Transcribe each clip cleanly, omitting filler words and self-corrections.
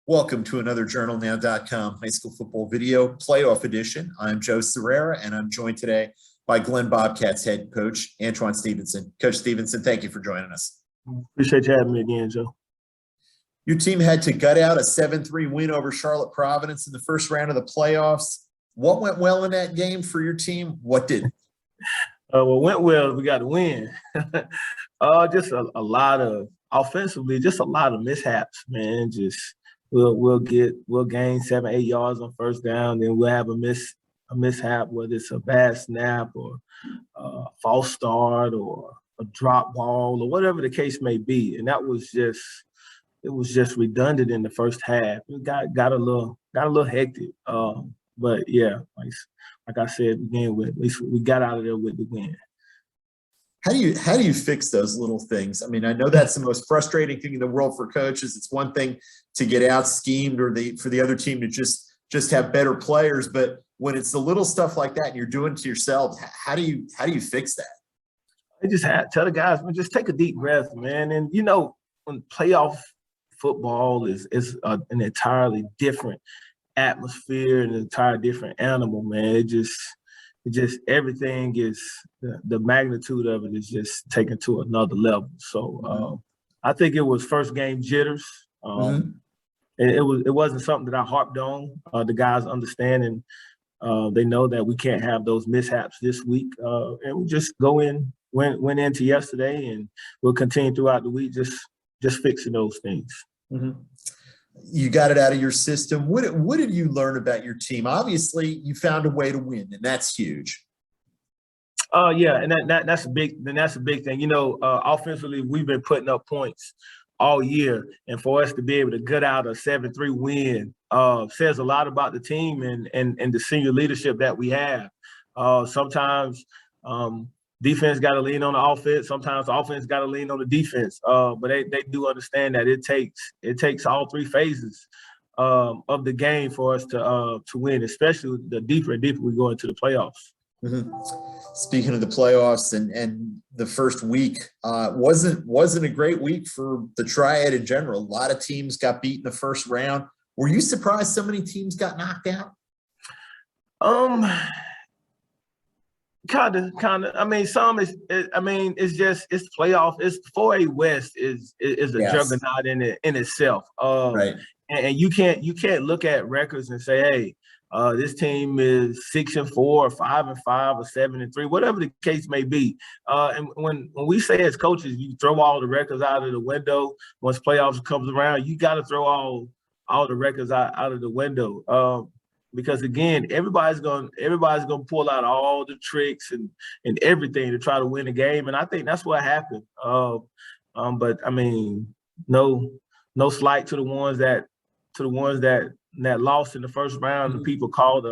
Welcome to another JournalNow.com high school football video playoff edition. I'm Joe Serrera, and I'm joined today by Glenn Bobcats head coach, Antwon Stevenson. Coach Stevenson, thank you for joining us. Appreciate you having me again, Joe. Your team had to gut out a 7-3 win over Charlotte Providence in the first round of the playoffs. What went well in that game for your team? What didn't? What went well, we got to win. Just a lot of offensively, just a lot of mishaps, man. Just we'll gain 7-8 yards on first down, then we'll have a mishap, whether it's a bad snap or a false start or a drop ball or whatever the case may be. And that was just redundant in the first half. It got a little hectic. But yeah, like I said again, at least we got out of there with the win. How do you fix those little things? I mean, I know that's the most frustrating thing in the world for coaches. It's one thing to get out schemed or for the other team to just have better players, but when it's the little stuff like that and you're doing it to yourself, how do you fix that? I just had to tell the guys, man, just take a deep breath, man. And when playoff football is an entirely different atmosphere, an entirely different animal, man. It just everything is the magnitude of it is just taken to another level. So I think it was first game jitters. It wasn't something that I harped on. The guys understand and they know that we can't have those mishaps this week. And we just went into yesterday, and we'll continue throughout the week just fixing those things. Mm-hmm. You got it out of your system. What did you learn about your team? Obviously, you found a way to win, and that's huge. Yeah, and that's a big thing. Offensively, we've been putting up points all year, and for us to be able to gut out a 7-3 win says a lot about the team and the senior leadership that we have. Sometimes defense got to lean on the offense. Sometimes the offense got to lean on the defense. But they do understand that it takes all three phases of the game for us to win, especially the deeper and deeper we go into the playoffs. Mm-hmm. Speaking of the playoffs and the first week, wasn't a great week for the Triad in general. A lot of teams got beat in the first round. Were you surprised so many teams got knocked out? Kind of. I mean, it's playoff. It's 4A West is a juggernaut in itself. Right. And you can't look at records and say, hey, this team is 6-4 or 5-5 or 7-3, whatever the case may be. And when we say as coaches, you throw all the records out of the window once playoffs comes around. You got to throw all the records out of the window. Because again, everybody's gonna pull out all the tricks and everything to try to win the game, and I think that's what happened. But I mean, no slight to the ones that lost in the first round. Mm-hmm. The people called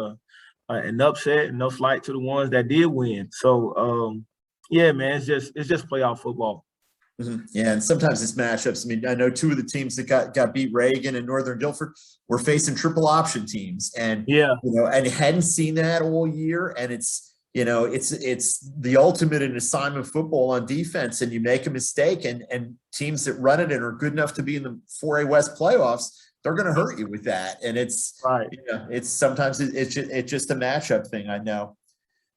an upset, and no slight to the ones that did win. So yeah, man, it's just playoff football. Mm-hmm. Yeah, and sometimes it's matchups. I mean, I know two of the teams that got beat, Reagan and Northern Guilford, were facing triple option teams, and and hadn't seen that all year. And it's the ultimate in assignment football on defense, and you make a mistake, and teams that run it and are good enough to be in the 4A West playoffs, they're going to hurt you with that. And it's right. It's sometimes it's just a matchup thing. I know.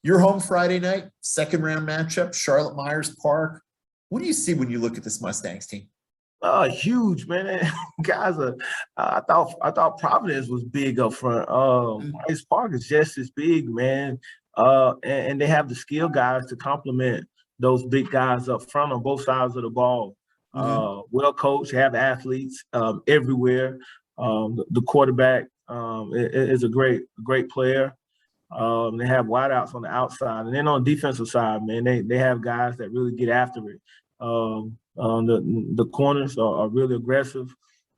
You're home Friday night, second round matchup, Charlotte Myers Park. What do you see when you look at this Mustangs team? Huge, man. Guys, I thought Providence was big up front. Myers Park is just as big, man. And they have the skill guys to complement those big guys up front on both sides of the ball. Well coached, have athletes everywhere. The quarterback is a great player. They have wideouts on the outside, and then on the defensive side, man, they have guys that really get after it. The corners are really aggressive,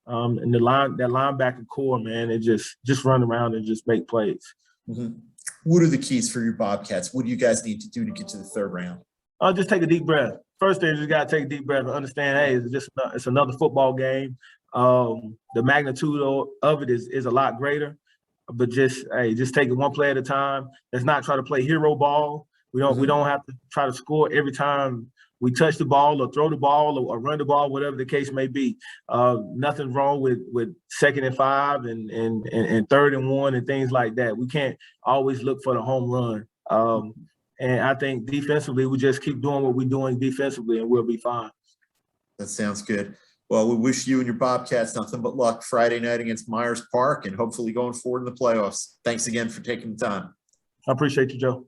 and that linebacker core, man, they just run around and just make plays. Mm-hmm. What are the keys for your Bobcats? What do you guys need to do to get to the third round? Just take a deep breath. First thing, you just gotta take a deep breath and understand, hey, it's another football game. The magnitude of it is a lot greater. But just take it one play at a time. Let's not try to play hero ball. We don't have to try to score every time we touch the ball or throw the ball or run the ball, whatever the case may be. Nothing wrong with 2nd and 5 and 3rd and 1 and things like that. We can't always look for the home run. And I think defensively, we just keep doing what we're doing defensively, and we'll be fine. That sounds good. Well, we wish you and your Bobcats nothing but luck Friday night against Myers Park and hopefully going forward in the playoffs. Thanks again for taking the time. I appreciate you, Joe.